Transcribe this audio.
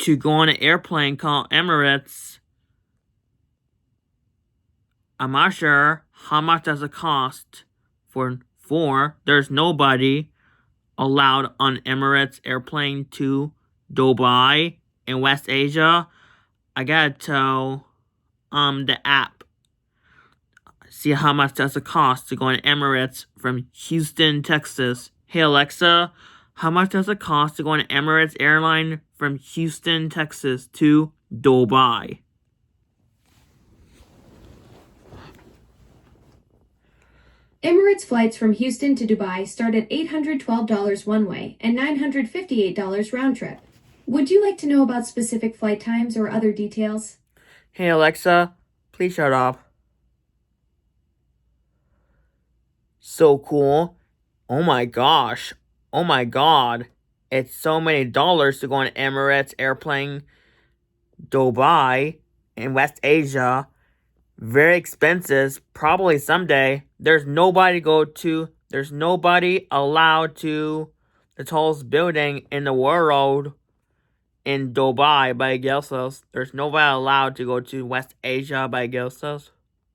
to go on an airplane called Emirates. I'm not sure how much does it cost for there's nobody allowed on Emirates airplane to Dubai in West Asia. I gotta tell the app. See how much does it cost to go on Emirates from Houston, Texas. Hey Alexa, how much does it cost to go on Emirates Airline from Houston, Texas to Dubai? Emirates flights from Houston to Dubai start at $812 one way and $958 round trip. Would you like to know about specific flight times or other details? Hey Alexa, please shut up. So cool. Oh my gosh. Oh my god. It's so many dollars to go on Emirates airplane Dubai in West Asia. Very expensive. Probably someday. There's nobody allowed to the tallest building in the world in Dubai by Gilsos. There's nobody allowed to go to West Asia by Gilsos.